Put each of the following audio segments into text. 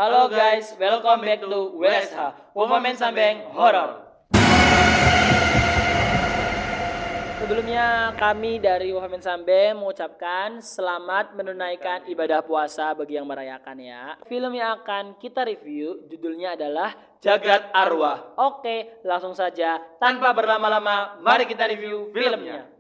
Halo guys, welcome back to WSH, Woman Sambeng Horror. Sebelumnya kami dari Woman Sambeng mengucapkan selamat menunaikan ibadah puasa bagi yang merayakan ya. Film yang akan kita review judulnya adalah Jagat Arwah. Oke, langsung saja tanpa berlama-lama mari kita review filmnya.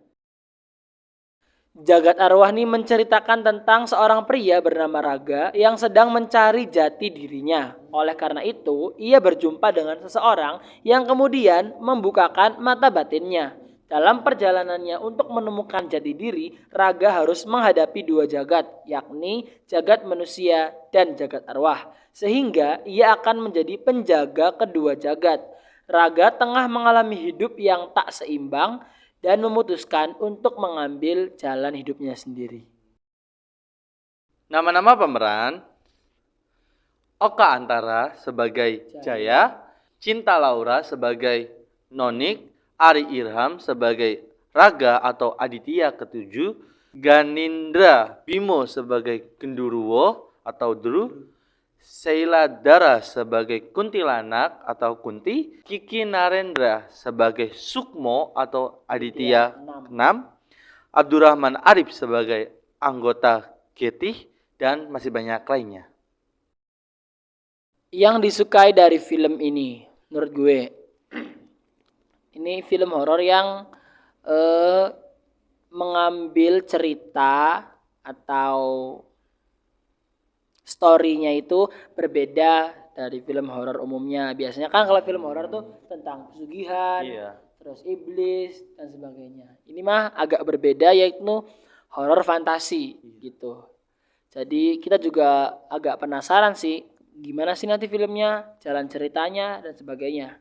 Jagat Arwah ini menceritakan tentang seorang pria bernama Raga yang sedang mencari jati dirinya. Oleh karena itu, ia berjumpa dengan seseorang yang kemudian membukakan mata batinnya. Dalam perjalanannya untuk menemukan jati diri, Raga harus menghadapi dua jagat, yakni jagat manusia dan jagat arwah. Sehingga ia akan menjadi penjaga kedua jagat. Raga tengah mengalami hidup yang tak seimbang dan memutuskan untuk mengambil jalan hidupnya sendiri. Nama-nama pemeran: Oka Antara sebagai Jaya, Cinta Laura sebagai Nonik, Ari Irham sebagai Raga atau Aditya ketujuh, Ganindra Bimo sebagai Genduruwo atau Dru, Sheila Dara sebagai Kuntilanak atau Kunti, Kiki Narendra sebagai Sukmo atau Aditya ke-6, Abdurrahman Arif sebagai anggota Getih, dan masih banyak lainnya. Yang disukai dari film ini, menurut gue, ini film horor yang mengambil cerita atau story-nya itu berbeda dari film horor umumnya. Biasanya kan kalau film horor tuh tentang pesugihan, terus iblis dan sebagainya. Ini mah agak berbeda, yaitu horor fantasi gitu. Jadi kita juga agak penasaran sih gimana sih nanti filmnya, jalan ceritanya dan sebagainya.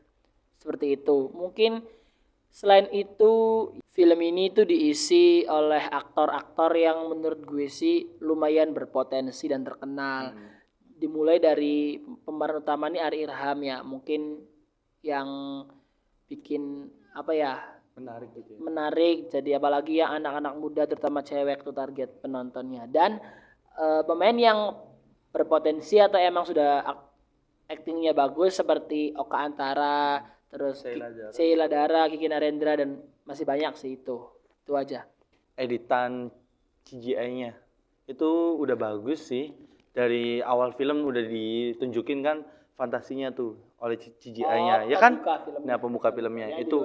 Seperti itu. Mungkin selain itu film ini tuh diisi oleh aktor-aktor yang menurut gue sih lumayan berpotensi dan terkenal. Dimulai dari pemeran utama nih Ari Irham ya, mungkin yang bikin apa ya, Menarik gitu ya. menarik. Jadi apalagi yang anak-anak muda terutama cewek tuh target penontonnya. Dan pemain yang berpotensi atau emang sudah aktingnya bagus seperti Oka Antara, terus Sheila Dara, Kiki Narendra, dan masih banyak sih itu. Itu aja. Editan CGI-nya itu udah bagus sih. Dari awal film udah ditunjukin kan fantasinya tuh oleh CGI-nya, ya kan? Nah, pembuka filmnya itu.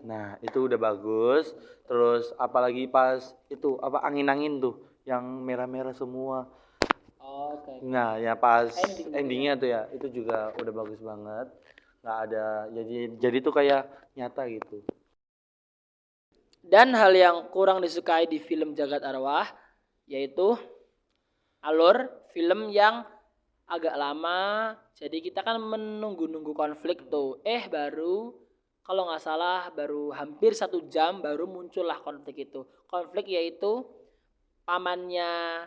Nah, itu udah bagus. Terus apalagi pas itu apa angin-angin tuh yang merah-merah semua. Nah, ya pas endingnya tuh ya, itu juga udah bagus banget. Nggak ada, jadi tuh kayak nyata gitu. Dan hal yang kurang disukai di film Jagat Arwah yaitu alur film yang agak lama. Jadi kita kan menunggu-nunggu konflik tuh. Baru kalau nggak salah baru hampir 1 jam baru muncullah konflik itu. Konflik yaitu pamannya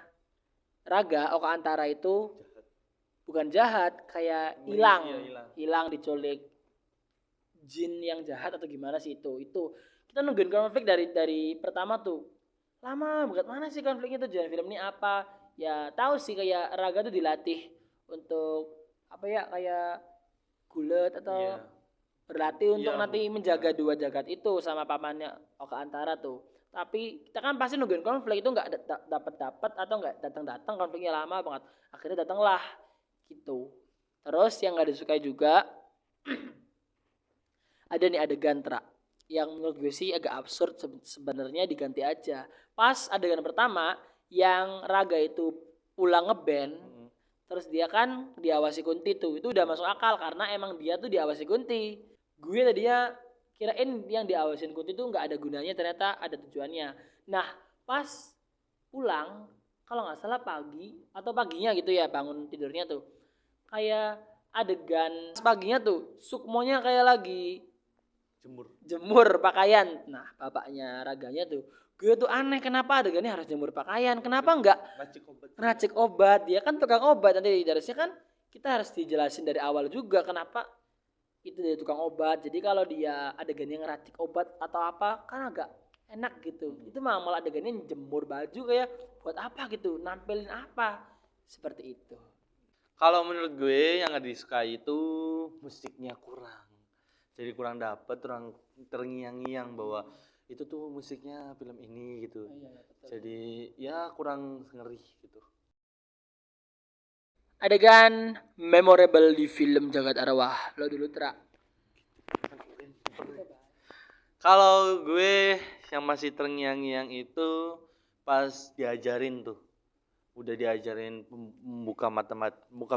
Raga, Oka Antara itu bukan jahat, kayak hilang diculik jin yang jahat atau gimana sih itu kita nungguin konflik dari pertama tuh lama banget. Mana sih konfliknya tuh? Jalan film ini apa ya, tahu sih kayak Raga tuh dilatih untuk apa ya, kayak gulet atau berlatih untuk nanti menjaga dua jagat itu sama pamannya Oka Antara tuh. Tapi kita kan pasti nungguin konflik itu nggak dapat atau nggak datang konfliknya lama banget. Akhirnya datanglah gitu. Terus yang nggak disukai juga ada nih adegan yang menurut gue sih agak absurd, sebenarnya diganti aja. Pas adegan pertama yang Raga itu pulang ngeband, terus dia kan diawasi Kunti tuh, itu udah masuk akal karena emang dia tuh diawasi Kunti. Gue tadinya kirain yang diawasin Kunti tuh nggak ada gunanya, ternyata ada tujuannya. Nah pas pulang kalau nggak salah pagi atau paginya gitu ya, bangun tidurnya tuh kayak adegan paginya tuh Sukmonya kayak lagi jemur pakaian. Nah bapaknya Raganya tuh, gue tuh aneh kenapa adegannya harus jemur pakaian, kenapa enggak ngeracik obat. Dia kan tukang obat, nanti harusnya kan kita harus dijelasin dari awal juga kenapa itu dari tukang obat. Jadi kalau dia adegannya ngeracik obat atau apa kan agak enak gitu. Itu malah adegannya jemur baju, kayak buat apa gitu, nampilin apa seperti itu. Kalau menurut gue yang gak disukai itu musiknya kurang. Jadi kurang dapet, kurang terngiang-ngiang bahwa itu tuh musiknya film ini gitu. Jadi ya kurang ngeri gitu. Adegan memorable di film Jagat Arwah. Lo dulu Tra. Kalau gue yang masih terngiang-ngiang itu pas diajarin tuh. Udah diajarin membuka muka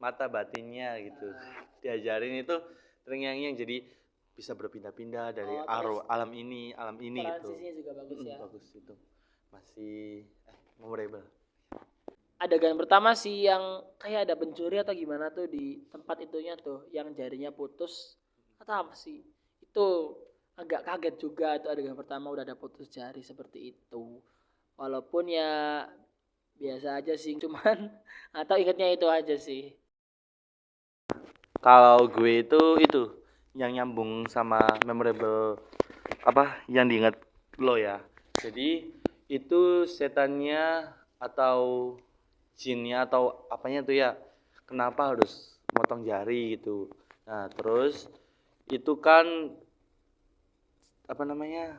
mata batinnya gitu. Diajarin itu terngiang-ngiang jadi bisa berpindah-pindah dari alam ini gitu. Transisinya juga bagus ya. Bagus itu. Masih memorable. Adegan pertama sih yang kayak ada pencuri atau gimana tuh di tempat itunya tuh yang jarinya putus atau apa sih? Itu agak kaget juga tuh adegan pertama udah ada putus jari seperti itu. Walaupun ya biasa aja sih cuman atau ingetnya itu aja sih. Kalau gue itu yang nyambung sama memorable apa yang diingat lo ya. Jadi itu setannya atau jinnya atau apanya tuh ya. Kenapa harus motong jari gitu. Nah, terus itu kan apa namanya?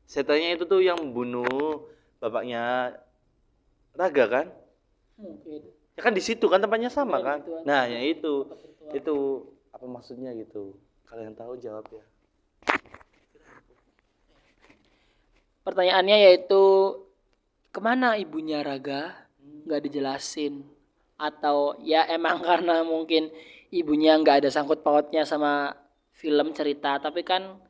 Setannya itu tuh yang bunuh bapaknya Raga kan? Mungkin. Ya kan di situ kan tempatnya sama Ya, kan? di situ aja. Nah, ya itu apa maksudnya gitu? Kalian tahu jawab ya. Pertanyaannya yaitu kemana ibunya Raga? Nggak dijelasin. Atau ya emang karena mungkin ibunya nggak ada sangkut pautnya sama film cerita. Tapi kan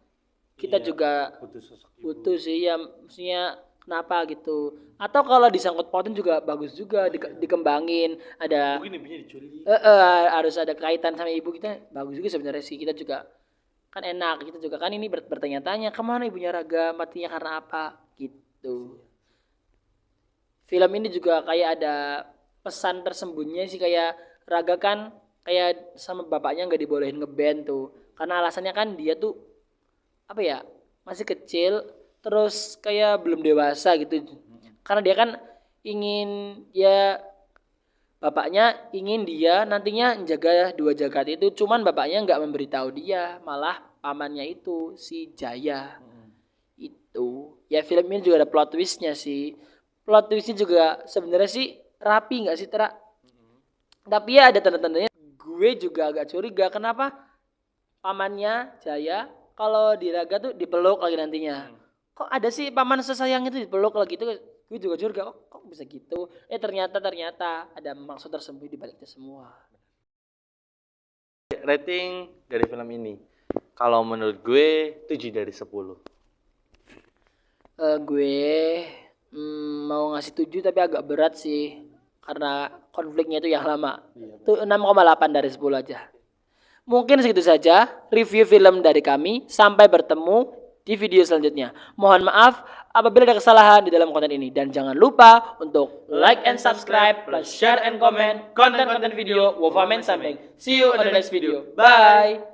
kita Iya, juga butuh sosok ibu. butuh sih ya maksudnya kenapa gitu. Atau kalau disangkut pautin juga bagus juga dikembangin. Ada Mungkin ibunya diculik. harus ada kaitan sama ibu kita bagus juga sebenarnya sih kita juga kan enak kita juga kan ini bertanya-tanya kemana ibunya Raga matinya karena apa gitu. Film ini juga kayak ada pesan tersembunyi sih kayak Raga kan kayak sama bapaknya nggak dibolehin ngeband tuh karena alasannya kan dia tuh apa ya masih kecil terus kayak belum dewasa gitu karena dia kan ingin ya bapaknya ingin dia nantinya menjaga dua jagat itu, cuman bapaknya nggak memberitahu dia, malah pamannya itu si Jaya itu. Ya film ini juga ada plot twistnya sih. Plot twistnya juga sebenarnya sih rapi nggak sih Tra? Tapi ya ada tanda-tandanya. Gue juga agak curiga kenapa pamannya Jaya kalau di Raga tuh dipeluk lagi nantinya. Kok ada sih paman sesayang itu dipeluk lagi gitu? Gue juga curiga kok bisa gitu. Ternyata ada maksud tersembunyi di balik itu semua. Rating dari film ini. Kalau menurut gue 7 dari 10. Gue mau ngasih 7 tapi agak berat sih karena konfliknya itu yang lama. Itu 6,8 dari 10 aja. Mungkin segitu saja review film dari kami. Sampai bertemu di video selanjutnya. Mohon maaf apabila ada kesalahan di dalam konten ini. Dan jangan lupa untuk like and subscribe, plus share and comment konten-konten video Wofamen Samping. See you on the next video. Bye!